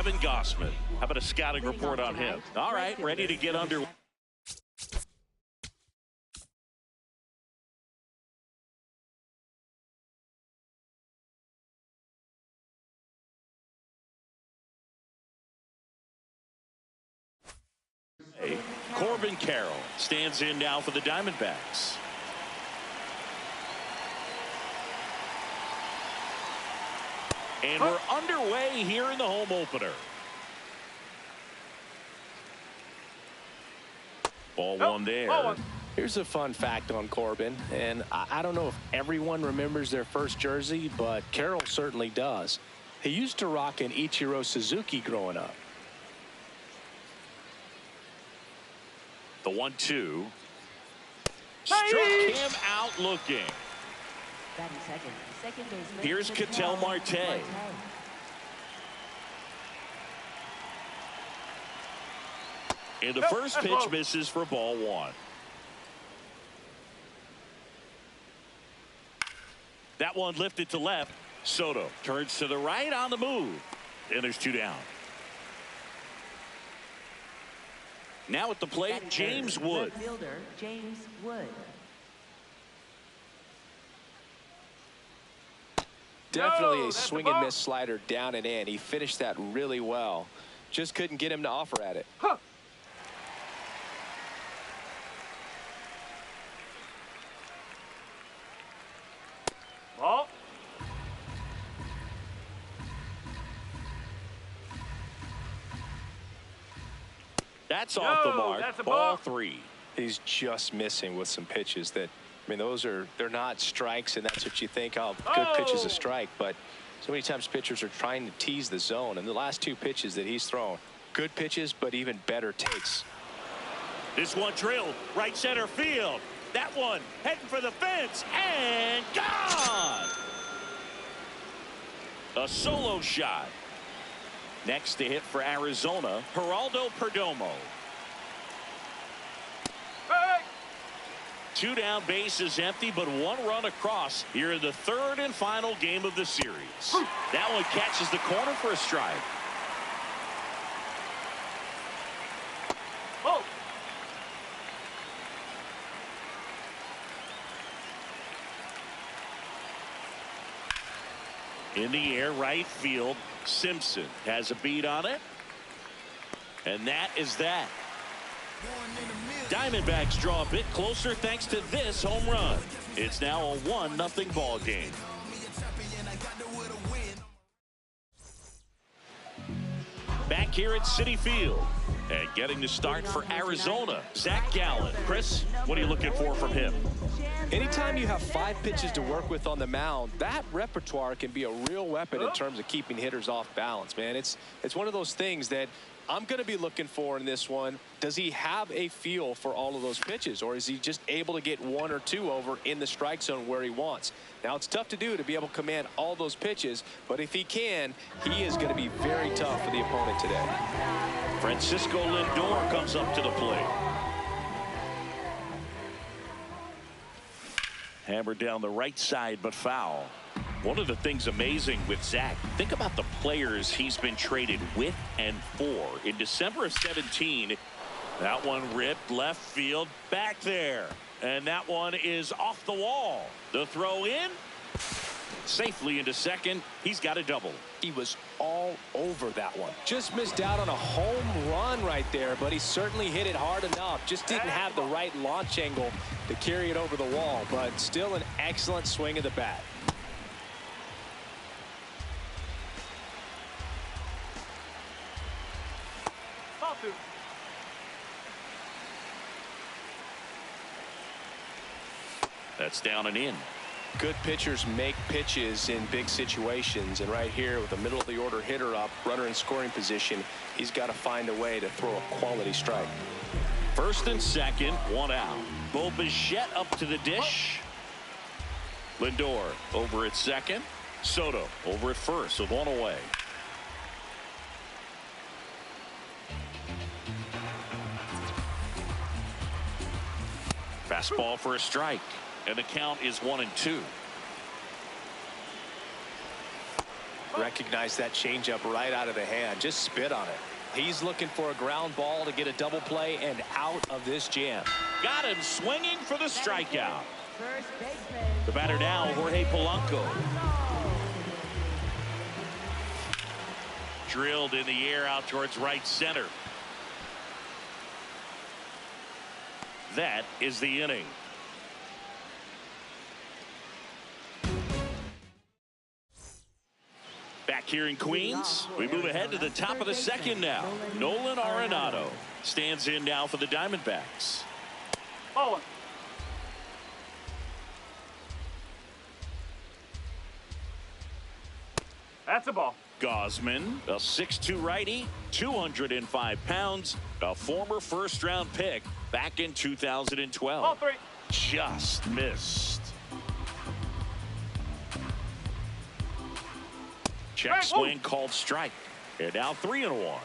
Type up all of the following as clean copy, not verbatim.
Kevin Gossman. How about a scouting report on him? All right, ready to get under. Corbin Carroll stands in now for the Diamondbacks. And we're underway here in the home opener. Ball one there. Here's a fun fact on Corbin, and I don't know if everyone remembers their first jersey, but Carroll certainly does. He used to rock an Ichiro Suzuki growing up. The 1-2. Struck him out looking. Here's Ketel Marte. And the first pitch misses for ball one. That one lifted to left. Soto turns to the right on the move. And there's two down. Now at the plate, James Wood. James Wood. Definitely a swing and miss slider down and in. He finished that really well. Just couldn't get him to offer at it. Ball. That's off the mark. Ball three. He's just missing with some pitches that, I mean, they're not strikes, and that's what you think, oh, good pitch is a strike. But so many times pitchers are trying to tease the zone, and the last two pitches that he's thrown, good pitches, but even better takes. This one drilled right center field. That one heading for the fence and gone. A solo shot. Next to hit for Arizona, Geraldo Perdomo. Two down, base is empty, but one run across here in the third and final game of the series. That one catches the corner for a strike. In the air, right field. Simpson has a beat on it. And that is that. Diamondbacks draw a bit closer thanks to this home run. It's now a 1-0 ball game. Back here at Citi Field. And getting the start for Arizona, Zach Gallen. Chris, what are you looking for from him? Anytime you have 5 pitches to work with on the mound, that repertoire can be a real weapon in terms of keeping hitters off balance, man. It's one of those things that I'm going to be looking for in this one. Does he have a feel for all of those pitches, or is he just able to get 1 or 2 over in the strike zone where he wants? Now, it's tough to do to be able to command all those pitches, but if he can, he is going to be very tough for the opponent today. Francisco Lindor comes up to the plate. Hammered down the right side, but foul. One of the things amazing with Zach, think about the players he's been traded with and for. In December of 17, that one ripped left field back there. And that one is off the wall. The throw in. Safely into second. He's got a double. He was all over that one. Just missed out on a home run right there, but he certainly hit it hard enough. Just didn't have the right launch angle to carry it over the wall, but still an excellent swing of the bat. That's down and in. Good pitchers make pitches in big situations, and right here with the middle of the order hitter up, runner in scoring position, he's got to find a way to throw a quality strike. First and second, one out. Bo Bichette up to the dish. Lindor over at second. Soto over at first with one away. Fastball for a strike. And the count is 1-2. Recognize that changeup right out of the hand. Just spit on it. He's looking for a ground ball to get a double play and out of this jam. Got him swinging for the strikeout. The batter now, Jorge Polanco. Drilled in the air out towards right center. That is the inning. Back here in Queens, we move ahead to the top of the second now. Nolan Arenado stands in now for the Diamondbacks. Oh. That's a ball. Gosman, a 6'2 righty, 205 pounds, a former first-round pick back in 2012. Ball 3. Just missed. Check swing called strike. And now 3-1.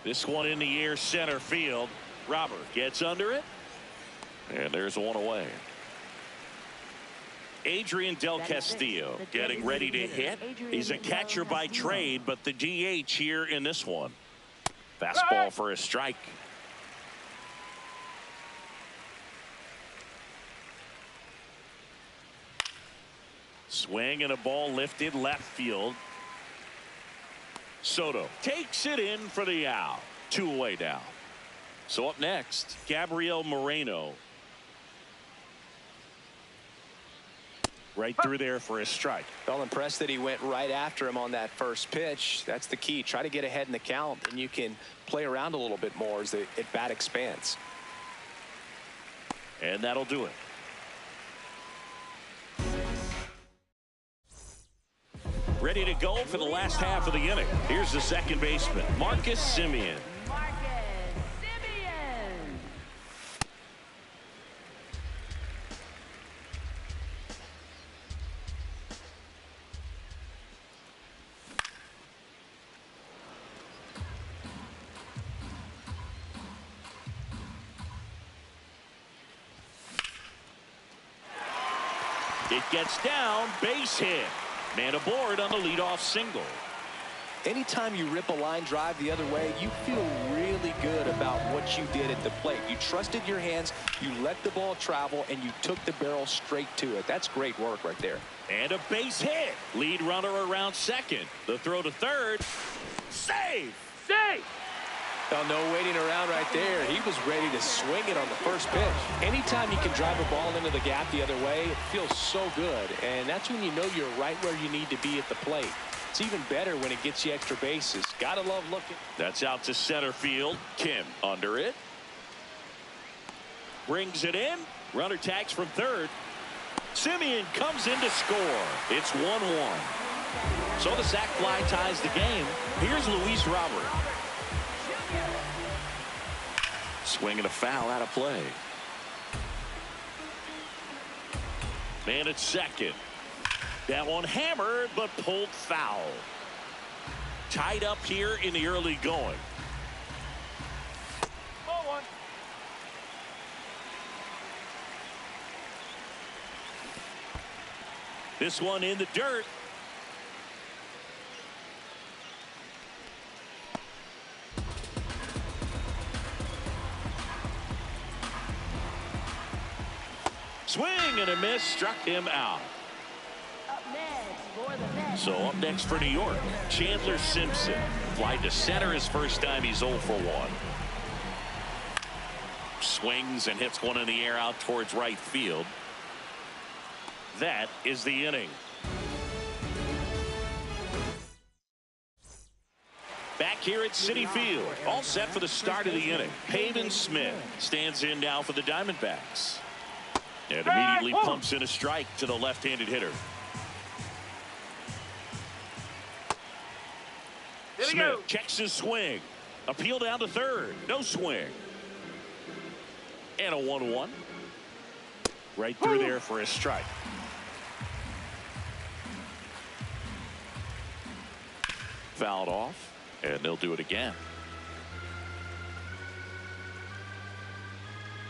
This one in the air center field. Robert gets under it. And there's one away. Adrian Del Castillo getting ready to hit. He's a catcher by trade, but the DH here in this one. Fastball for a strike. Swing and a ball lifted left field. Soto takes it in for the out. 2 away now. So up next, Gabriel Moreno. Right through there for a strike. Well, impressed that he went right after him on that first pitch. That's the key. Try to get ahead in the count, and you can play around a little bit more as the at-bat expands. And that'll do it. Ready to go for the last half of the inning. Here's the second baseman, Marcus Semien. It gets down, base hit. Man aboard on the leadoff single. Anytime you rip a line drive the other way, you feel really good about what you did at the plate. You trusted your hands, you let the ball travel, and you took the barrel straight to it. That's great work right there. And a base hit. Lead runner around second. The throw to third. Save! Save! Well, no waiting around right there. He was ready to swing it on the first pitch. Anytime you can drive a ball into the gap the other way, it feels so good. And that's when you know you're right where you need to be at the plate. It's even better when it gets you extra bases. Gotta love looking. That's out to center field. Kim under it. Brings it in. Runner tags from third. Semien comes in to score. It's 1-1. So the sac fly ties the game. Here's Luis Robert. Swing and a foul out of play. Man at second. That one hammered but pulled foul. Tied up here in the early going. Ball 1. This one in the dirt. Swing and a miss, struck him out. So up next for New York, Chandler Simpson. Fly to center his first time. He's 0 for 1. Swings and hits one in the air out towards right field. That is the inning. Back here at Citi Field, all set for the start of the inning. Pavin Smith stands in now for the Diamondbacks. And immediately pumps in a strike to the left-handed hitter. Smith checks his swing. Appeal down to third. No swing. And a 1-1. Right through there for a strike. Fouled off. And they'll do it again.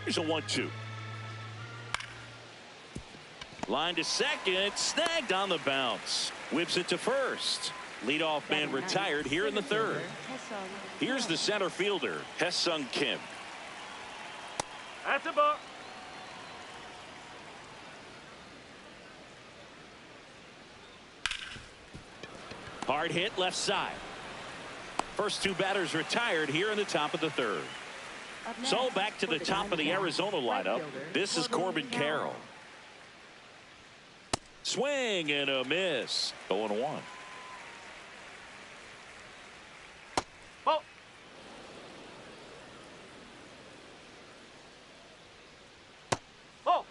Here's a 1-2. Line to second, snagged on the bounce. Whips it to first. Leadoff man retired here in the third. Here's the center fielder, Hye-Sung Kim. That's a ball. Hard hit left side. First two batters retired here in the top of the third. So back to the top of the Arizona lineup. This is Corbin Carroll. Swing and a miss. 0-1. Ball. Ball.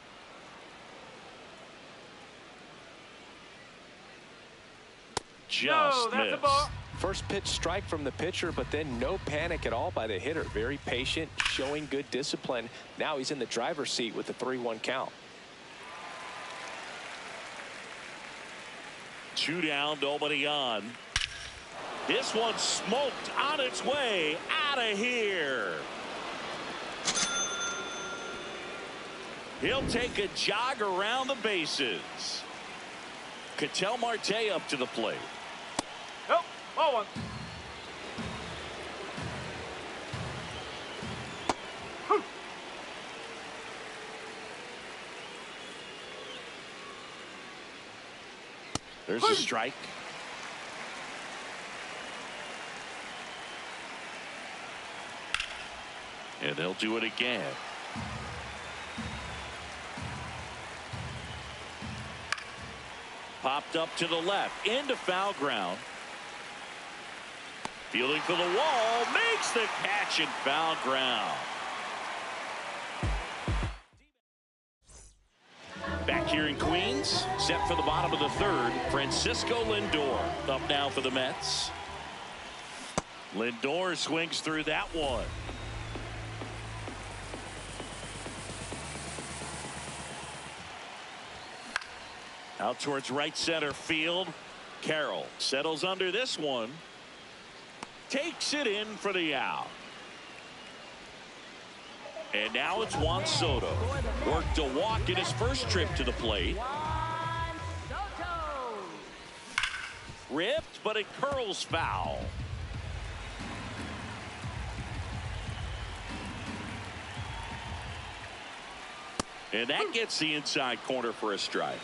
Just that's a missed. ball. First pitch strike from the pitcher, but then no panic at all by the hitter. Very patient, showing good discipline. Now he's in the driver's seat with the 3-1 count. 2 down, nobody on. This one smoked on its way out of here. He'll take a jog around the bases. Ketel Marte up to the plate. Nope. Ball one. There's a strike. And they'll do it again. Popped up to the left into foul ground. Fielding for the wall, makes the catch in foul ground. Back here in Queens, set for the bottom of the third, Francisco Lindor up now for the Mets. Lindor swings through that one. Out towards right center field. Carroll settles under this one. Takes it in for the out. And now it's Juan Soto. Worked a walk in his first trip to the plate. Ripped, but it curls foul. And that gets the inside corner for a strike.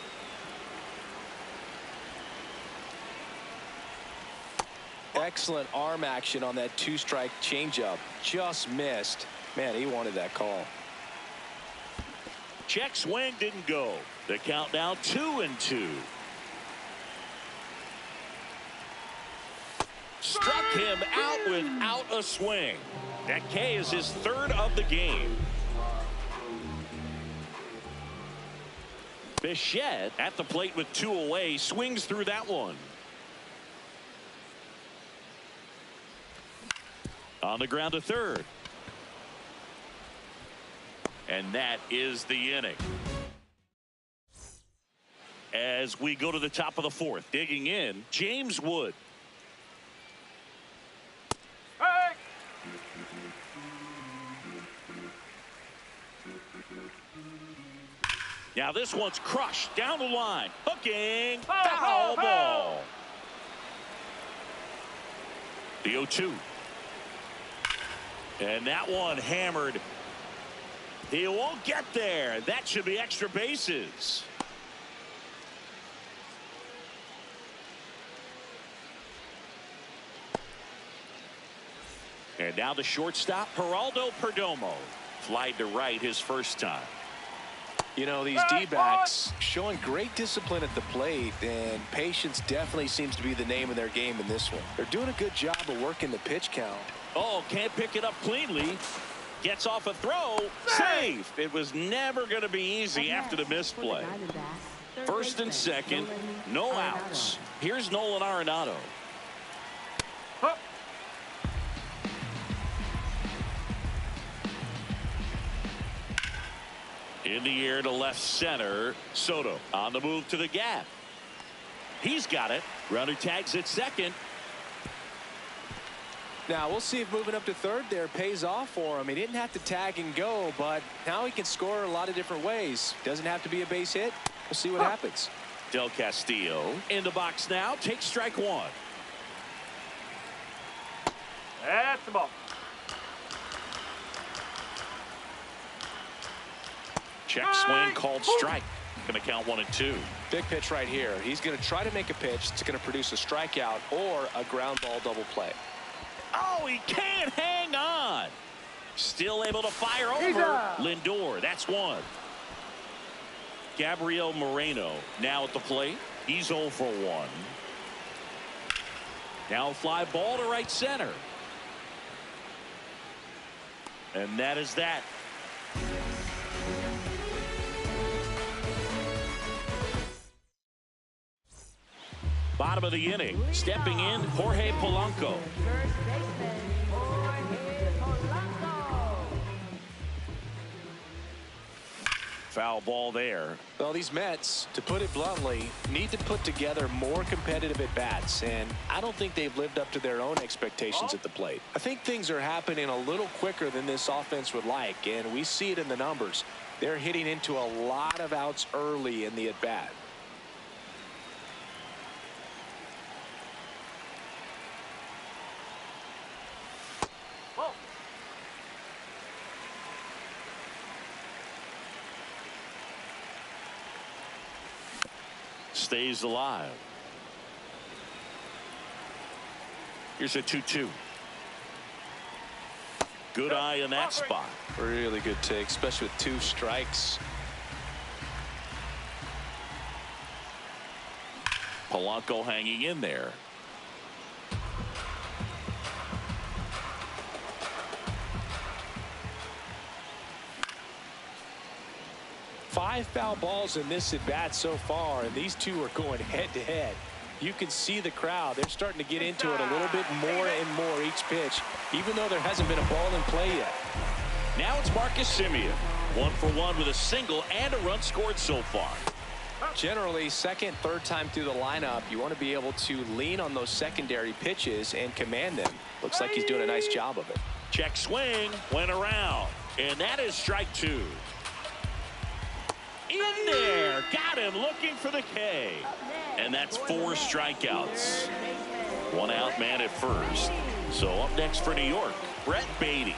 Excellent arm action on that 2-strike changeup. Just missed. Man, he wanted that call. Check swing didn't go. The count now 2-2. Struck him out without a swing. That K is his third of the game. Bichette at the plate with 2 away, swings through that one. On the ground to third. And that is the inning. As we go to the top of the fourth, digging in, James Wood. Hey! Now this one's crushed down the line. Hooking. Foul Ball. The 0-2. And that one hammered. He won't get there. That should be extra bases. And now the shortstop, Geraldo Perdomo. Flied to right his first time. You know, these D-backs showing great discipline at the plate, and patience definitely seems to be the name of their game in this one. They're doing a good job of working the pitch count. Oh, can't pick it up cleanly. Gets off a throw. Safe. It was never going to be easy after the misplay. First and second, no outs. Here's Nolan Arenado. In the air to left center. Soto on the move to the gap. He's got it. Runner tags at second. Now we'll see if moving up to third there pays off for him. He didn't have to tag and go, but now he can score a lot of different ways. Doesn't have to be a base hit. We'll see what happens. Del Castillo in the box now. Takes strike one. That's the ball. Check swing called strike. Going to count 1-2. Big pitch right here. He's going to try to make a pitch that's going to produce a strikeout or a ground ball double play. Oh, he can't hang on. Still able to fire over Lindor. That's one. Gabriel Moreno now at the plate. He's 0 for 1. Now a fly ball to right center. And that is that. Bottom of the inning. Stepping in, Jorge Polanco. First baseman, Jorge Polanco. Foul ball there. Well, these Mets, to put it bluntly, need to put together more competitive at-bats, and I don't think they've lived up to their own expectations at the plate. I think things are happening a little quicker than this offense would like, and we see it in the numbers. They're hitting into a lot of outs early in the at-bat. Stays alive. Here's a 2-2. Good eye in that spot. Really good take, especially with 2 strikes. Polanco hanging in there. Five foul balls in this at bat so far, and these two are going head to head. You can see the crowd. They're starting to get into it a little bit more and more each pitch, even though there hasn't been a ball in play yet. Now it's Marcus Semien. 1 for 1 with a single and a run scored so far. Generally, second, third time through the lineup, you want to be able to lean on those secondary pitches and command them. Looks like he's doing a nice job of it. Check swing, went around, and that is strike 2. In there, got him looking for the K. And that's 4 strikeouts. 1 out man at first. So up next for New York, Brett Beatty.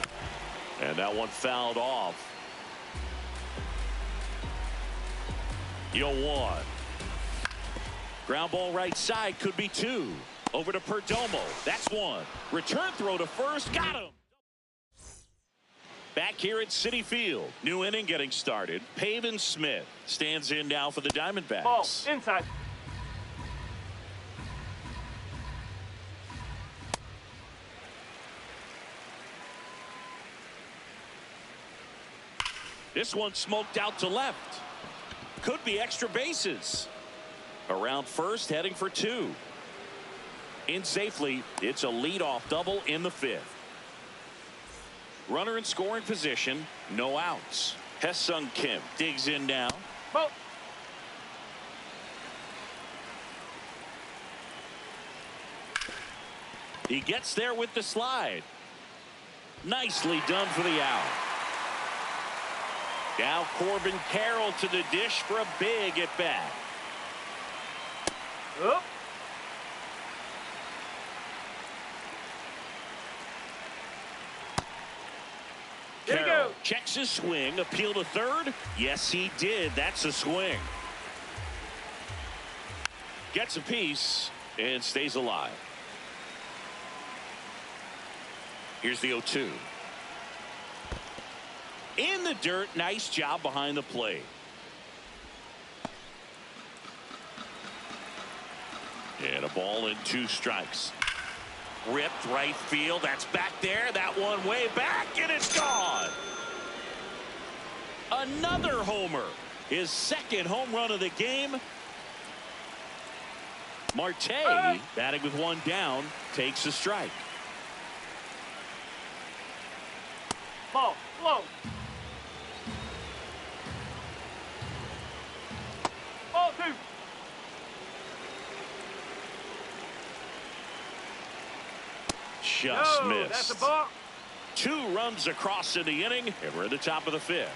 And that one fouled off. 0-1. Ground ball right side, could be 2. Over to Perdomo. That's 1. Return throw to first, got him. Back here at Citi Field. New inning getting started. Pavin Smith stands in now for the Diamondbacks. Ball inside. This one smoked out to left. Could be extra bases. Around first, heading for 2. In safely, it's a leadoff double in the 5th. Runner in scoring position, no outs. Hesung Kim digs in now. Ball. He gets there with the slide. Nicely done for the out. Now Corbin Carroll to the dish for a big at bat. Up. Carroll checks his swing, appeal to third. Yes, he did. That's a swing. Gets a piece and stays alive. Here's the 0-2. In the dirt, nice job behind the plate. And a ball and 2 strikes. Ripped right field. That's back there. That one way back, and it's gone. Another homer. His second home run of the game. Marte, batting with 1 down, takes a strike. Ball. Low. Ball 2. Just missed. That's a ball. 2 runs across in the inning, and we're at the top of the 5th.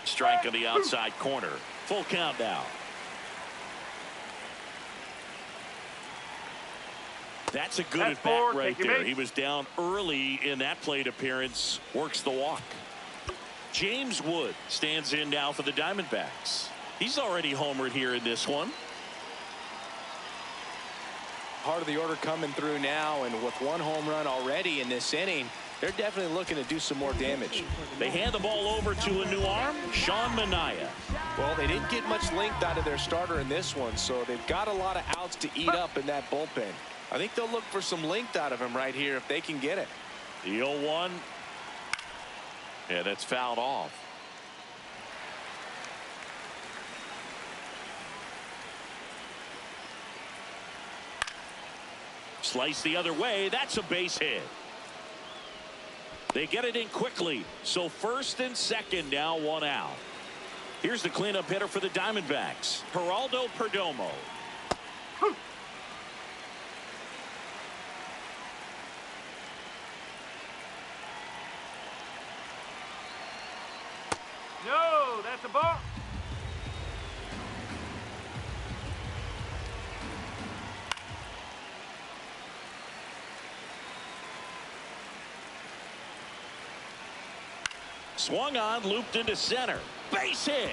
Strike on the outside corner. full count now. That's a good That's at bat four. right Take your there. base. He was down early in that plate appearance. Works the walk. James Wood stands in now for the Diamondbacks. He's already homered here in this one. Part of the order coming through now, and with one home run already in this inning, they're definitely looking to do some more damage. They hand the ball over to a new arm, Sean Manaea. Well, they didn't get much length out of their starter in this one, so they've got a lot of outs to eat up in that bullpen. I think they'll look for some length out of him right here if they can get it. The 0-1. Yeah, that's fouled off. Slice the other way. That's a base hit. They get it in quickly. So first and second now, one out. Here's the cleanup hitter for the Diamondbacks, Geraldo Perdomo. No, that's a ball. Swung on, looped into center. Base hit.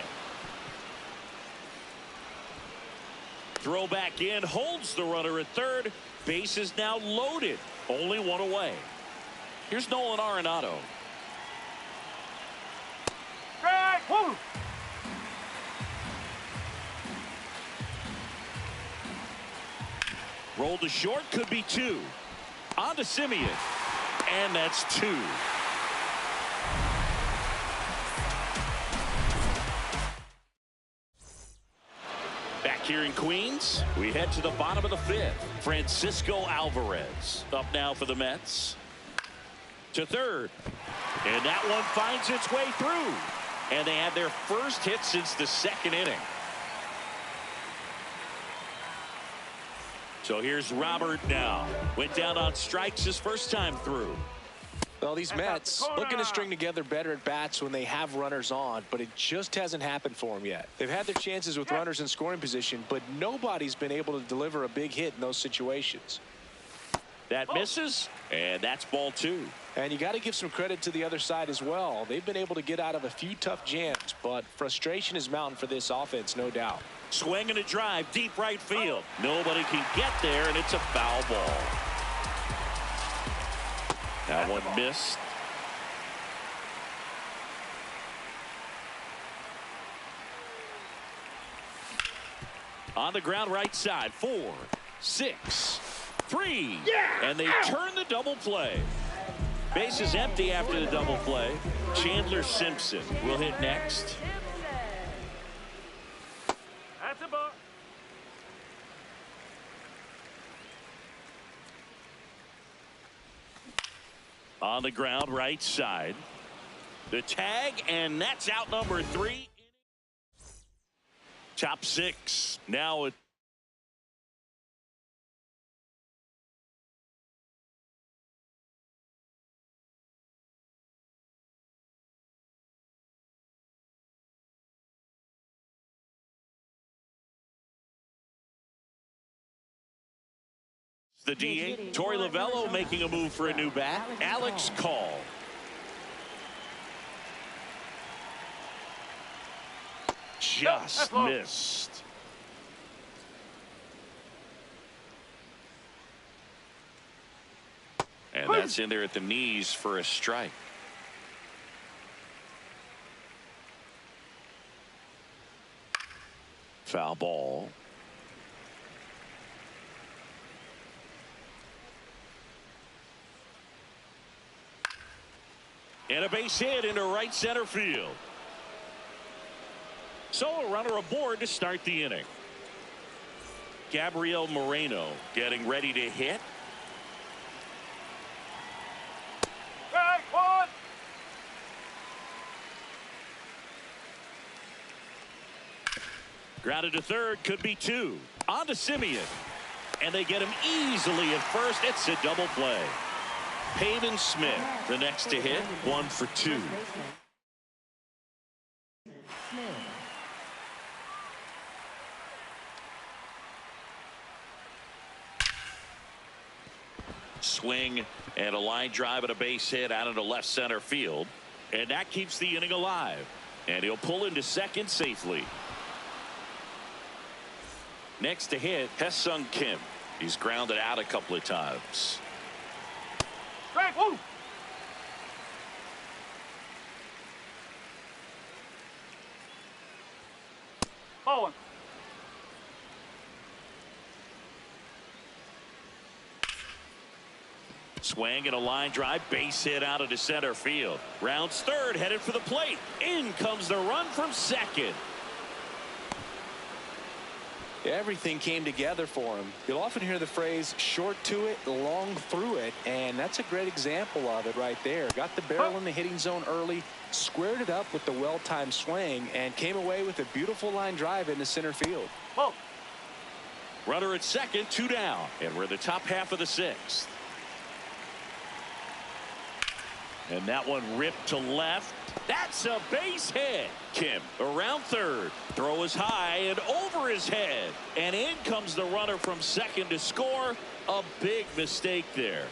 Throw back in, holds the runner at third. Base is now loaded. Only one away. Here's Nolan Arenado. Strike. Woo. Rolled to short, could be two. On to Simeon. And that's two. Back here in Queens, we head to the bottom of the fifth. Francisco Alvarez up now for the Mets. To third. And that one finds its way through. And they had their first hit since the second inning. So here's Robert now. Went down on strikes his first time through. Well, these Mets looking to string together better at bats when they have runners on, but it just hasn't happened for them yet. They've had their chances with runners in scoring position, but nobody's been able to deliver a big hit in those situations. That misses, and that's ball two. And you got to give some credit to the other side as well. They've been able to get out of a few tough jams, but frustration is mounting for this offense, no doubt. Swing and a drive, deep right field. Nobody can get there, and it's a foul ball. That one missed. On the ground right side, 4, 6, 3. And they turn the double play. Base is empty after the double play. Chandler Simpson will hit next. That's a ball. On the ground right side. The tag, and that's out number 3. Top 6. Now it. The DA, Torey Lovello making a move for a new bat. Alex Call. Just missed. And that's in there at the knees for a strike. Foul ball. And a base hit into right center field. So a runner aboard to start the inning. Gabriel Moreno getting ready to hit. Strike one. Grounded to third, could be 2. On to Simeon. And they get him easily at first. It's a double play. Pavin Smith, the next to hit, 1 for 2. Swing and a line drive and a base hit out into left center field. And that keeps the inning alive. And he'll pull into second safely. Next to hit, Hye-Sung Kim. He's grounded out a couple of times. Strike one. Ball one. Swing and a line drive, base hit out into center field. Rounds third, headed for the plate. In comes the run from second. Everything came together for him. You'll often hear the phrase short to it, long through it, and that's a great example of it right there. Got the barrel in the hitting zone early, squared it up with the well-timed swing, and came away with a beautiful line drive into center field. Ball. Runner at second, 2 down, and we're in the top half of the 6th. And that one ripped to left. That's a base hit. Kim around third. Throw is high and over his head. And in comes the runner from second to score. A big mistake there.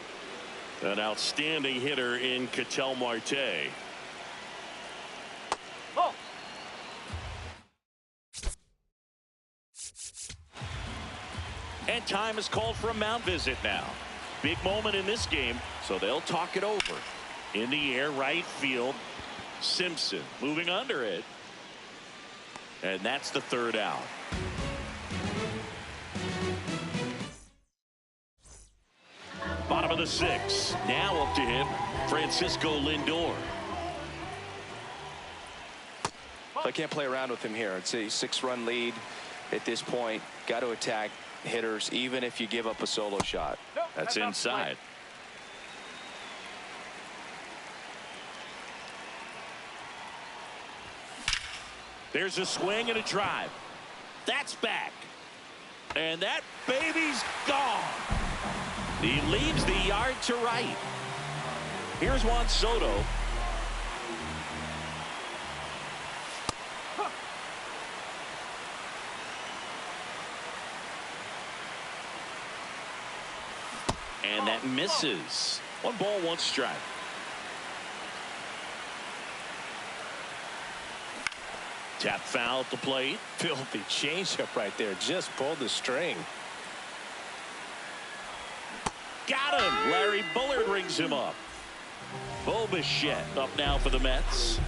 An outstanding hitter in Ketel Marte. Ball. And time is called for a mound visit now. Big moment in this game, so they'll talk it over. In the air, right field. Simpson moving under it. And that's the 3rd out. Bottom of the 6th. Now up to him, Francisco Lindor. I can't play around with him here. It's a 6-run lead at this point. Got to attack hitters even if you give up a solo shot. No, That's inside. There's a swing and a drive. That's back. And that baby's gone. He leaves the yard to right. Here's Juan Soto. And that misses. 1 ball, 1 strike. Tap foul at the plate. Filthy changeup right there. Just pulled the string. Got him. Larry Bullard rings him up. Bo Bichette up now for the Mets.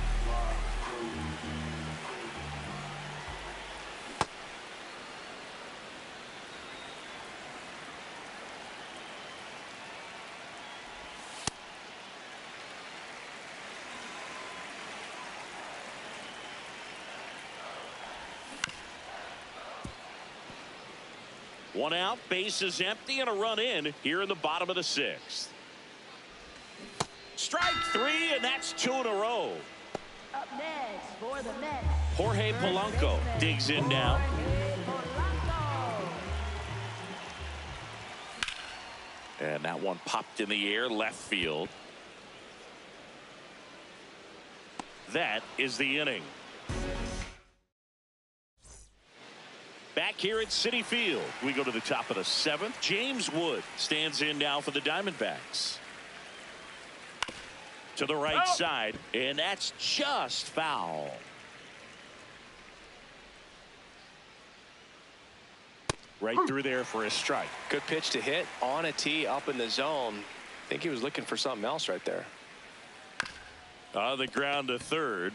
One out, base is empty, and a run in here in the bottom of the 6th. Strike 3, and that's 2 in a row. Up next for the Mets. Jorge Polanco digs in now. Jorge Polanco. And that one popped in the air, left field. That is the inning. Back here at Citi Field, we go to the top of the 7th. James Wood stands in now for the Diamondbacks. To the right side, and that's just foul. Right through there for a strike. Good pitch to hit on a tee up in the zone. I think he was looking for something else right there. On the ground to third.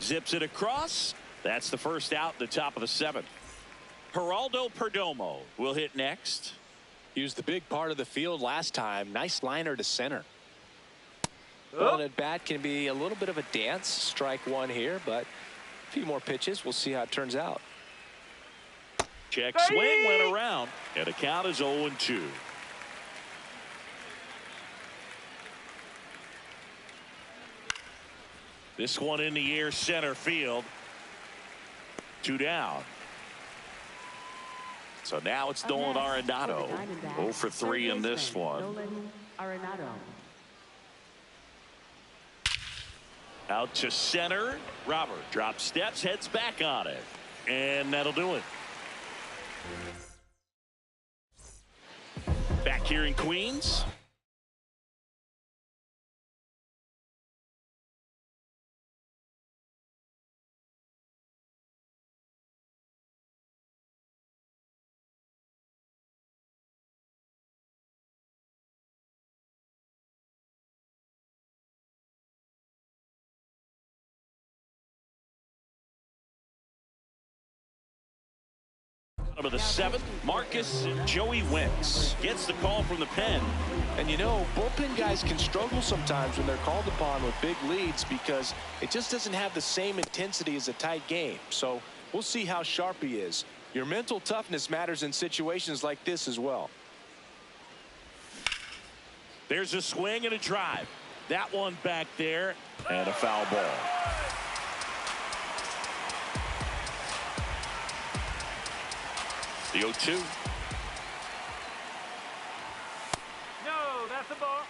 Zips it across. That's the first out, the top of the 7th. Geraldo Perdomo will hit next. He was the big part of the field last time. Nice liner to center. Well, an at bat can be a little bit of a dance. Strike 1 here, but a few more pitches. We'll see how it turns out. Check swing went around, and the count is 0-2. This one in the air, center field. 2 down. So now it's Nolan Arenado. 0 for 3 in this one. Nolan Arenado. Out to center. Robert drops steps, heads back on it. And that'll do it. Back back here in Queens. Of the 7th, Marcus Joey Wentz gets the call from the pen. And you know, bullpen guys can struggle sometimes when they're called upon with big leads because it just doesn't have the same intensity as a tight game. So we'll see how sharp he is. Your mental toughness matters in situations like this as well. There's a swing and a drive. That one back there, and a foul ball. The 0-2. No, that's a ball.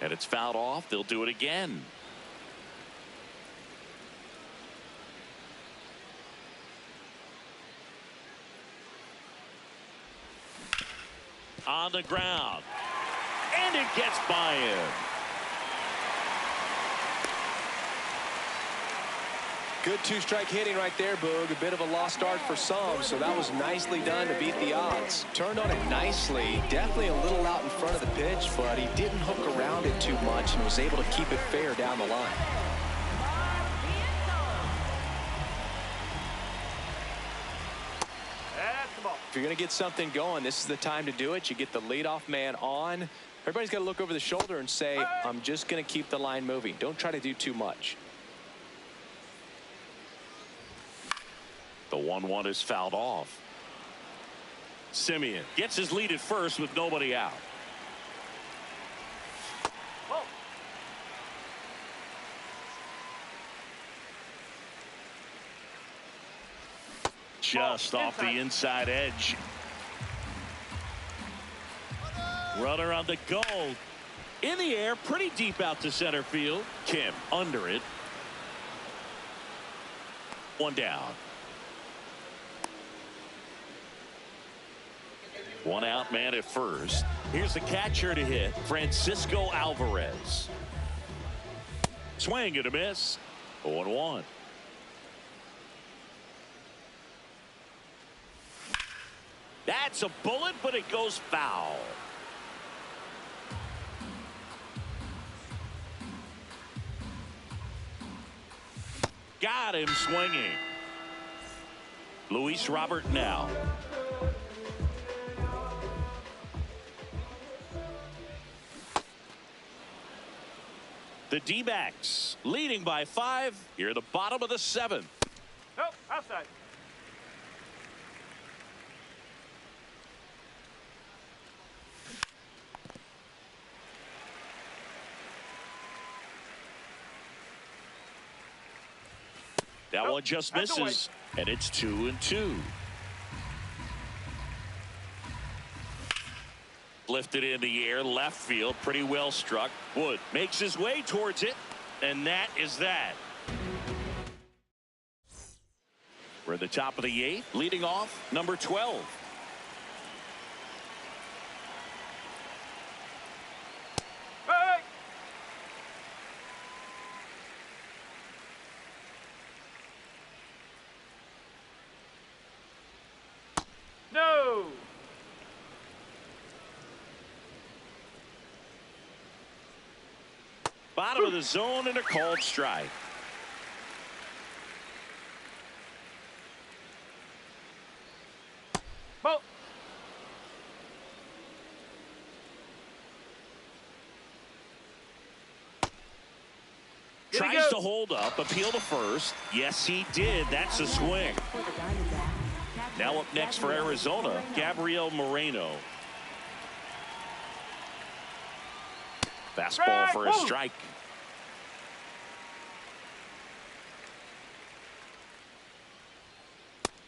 And it's fouled off. They'll do it again. On the ground. And it gets by him. Good two-strike hitting right there, Boog. A bit of a lost start for some, so that was nicely done to beat the odds. Turned on it nicely. Definitely a little out in front of the pitch, but he didn't hook around it too much and was able to keep it fair down the line. That's the ball. If you're going to get something going, this is the time to do it. You get the leadoff man on. Everybody's got to look over the shoulder and say, I'm just going to keep the line moving. Don't try to do too much. The 1-1 is fouled off. Simeon gets his lead at first with nobody out. Oh. Just off the inside edge. Runner on the goal. In the air, pretty deep out to center field. Kim under it. One down. One out man at first. Here's the catcher to hit, Francisco Alvarez. Swing and a miss. 0-1. That's a bullet, but it goes foul. Got him swinging. Luis Robert now. The D-backs leading by 5 here at the bottom of the 7th. Nope, outside. That one just misses, and it's 2-2. Lifted in the air, left field, pretty well struck. Wood makes his way towards it, and that is that. We're at the top of the 8th, leading off number 12. Hey! No! Bottom of the zone and a called strike. Ball. Tries to hold up, appeal to first. Yes, he did. That's a swing. Now up next for Arizona, Gabriel Moreno. Fastball for a strike.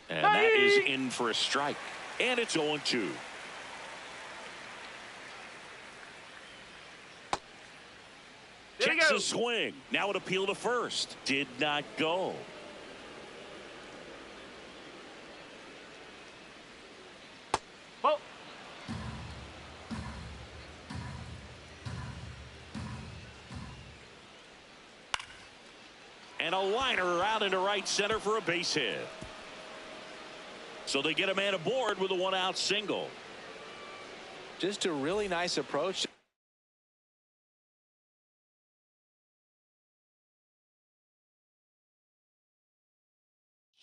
And that is in for a strike. And it's 0-2. Here we Checks go. a swing. Now an appeal to first. Did not go. Ball. And a liner out into right center for a base hit. So they get a man aboard with a one-out single. Just a really nice approach.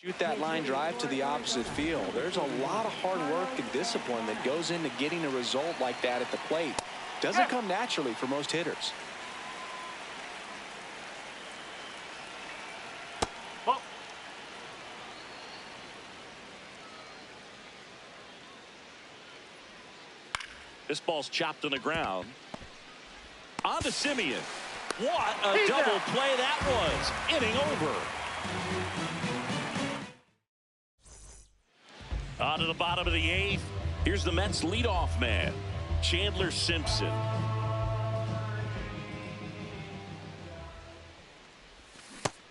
Shoot that line drive to the opposite field. There's a lot of hard work and discipline that goes into getting a result like that at the plate. Doesn't come naturally for most hitters. Ball. This ball's chopped on the ground. On to Simeon. What a He's double out. play that was. Inning over. On to the bottom of the eighth. Here's the Mets leadoff man, Chandler Simpson.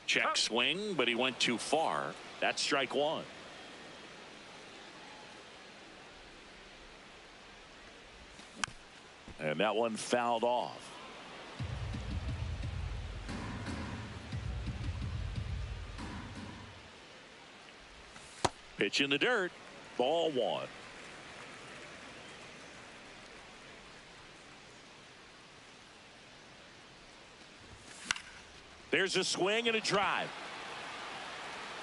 Check swing, but he went too far. That's strike one. And that one fouled off. Pitch in the dirt. Ball one. There's a swing and a drive.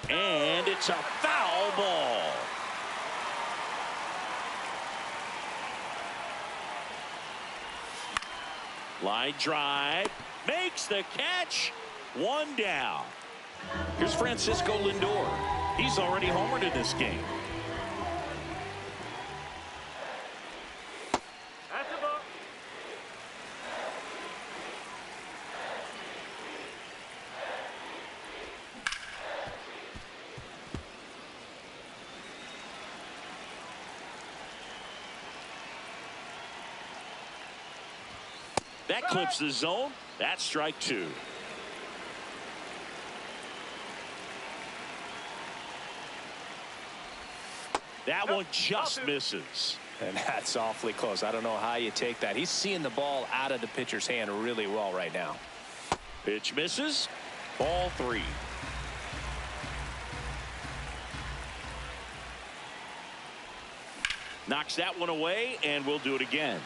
And it's a foul ball. Line drive. Makes the catch. One down. Here's Francisco Lindor. He's already homered in this game. That's a ball. That clips the zone. That's strike two. That one just misses. And that's awfully close. I don't know how you take that. He's seeing the ball out of the pitcher's hand really well right now. Pitch misses. Ball three. Knocks that one away, and we'll do it again.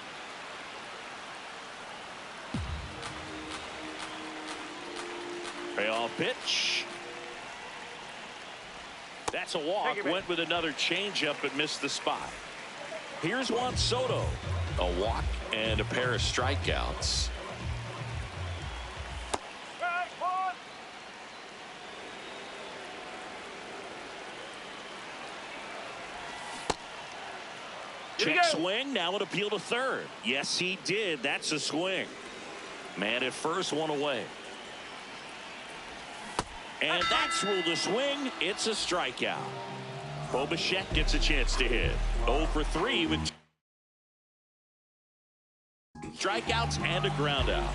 Payoff pitch. That's a walk. Went with another changeup but missed the spot. Here's Juan Soto. A walk and a pair of strikeouts. Right, one. Here we Check go. swing. Now an appeal to third. Yes, he did. That's a swing. Man at first, one away. And that's ruled a swing. It's a strikeout. Bo Bichette gets a chance to hit. 0 for 3 with strikeouts and a ground out.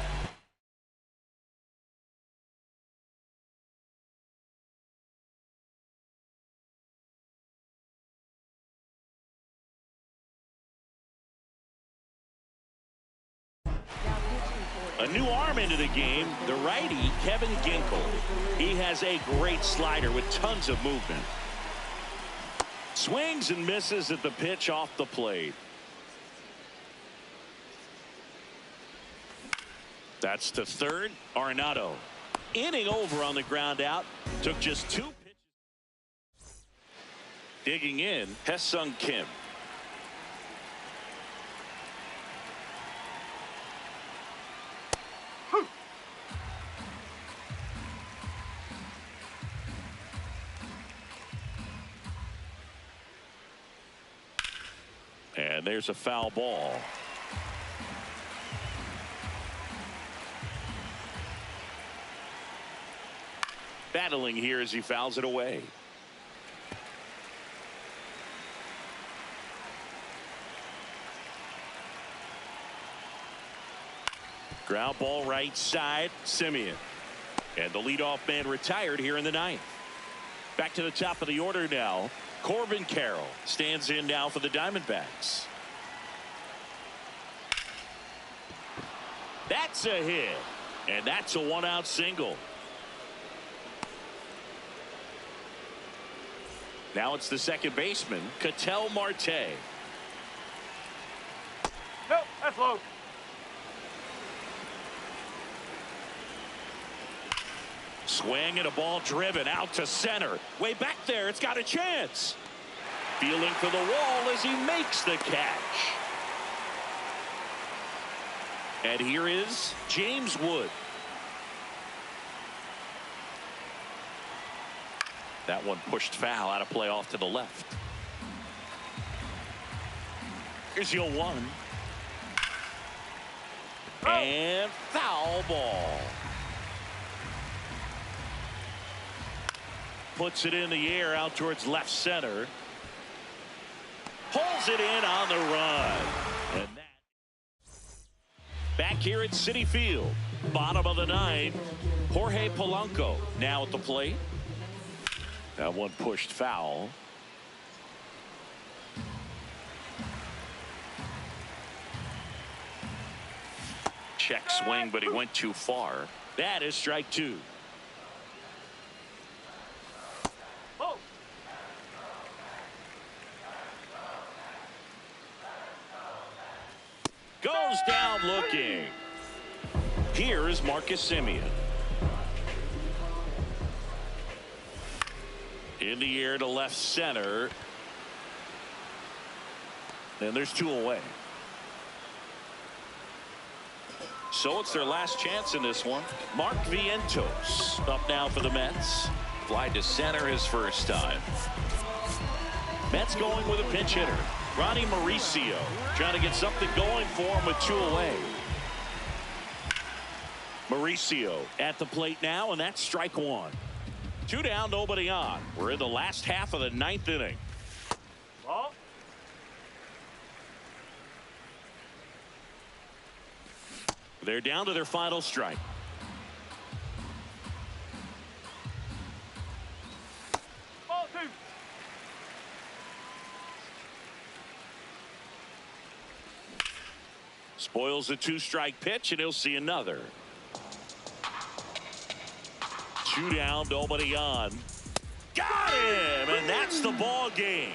A new arm into the game, the righty, Kevin Ginkel. He has a great slider with tons of movement. Swings and misses at the pitch off the plate. That's to third. Arenado. Inning over on the ground out. Took just 2 pitches. Digging in, Hesung Kim. And there's a foul ball. Battling here as he fouls it away. Ground ball right side, Simeon. And the leadoff man retired here in the ninth. Back to the top of the order now. Corbin Carroll stands in now for the Diamondbacks. That's a hit. And that's a one-out single. Now it's the second baseman, Ketel Marte. Nope, that's low. Swing and a ball driven out to center. Way back there, it's got a chance. Feeling for the wall as he makes the catch. And here is James Wood. That one pushed foul, out of play off to the left. Here's your one. And foul ball. Puts it in the air out towards left center. Pulls it in on the run. And that. Back here at Citi Field. Bottom of the ninth. Jorge Polanco now at the plate. That one pushed foul. Check swing, but he went too far. That is strike two. Oh. Goes down looking. Here's Marcus Simeon. In the air to left center. And there's two away. So it's their last chance in this one. Mark Vientos up now for the Mets. Fly to center his first time. Mets going with a pinch hitter. Ronnie Mauricio trying to get something going for him with two away. Mauricio at the plate now, and that's strike one. Two down, nobody on. We're in the last half of the ninth inning. Ball. They're down to their final strike. Ball two. Spoils the two-strike pitch, and he'll see another. Two down, nobody on. Got him, and that's the ball game.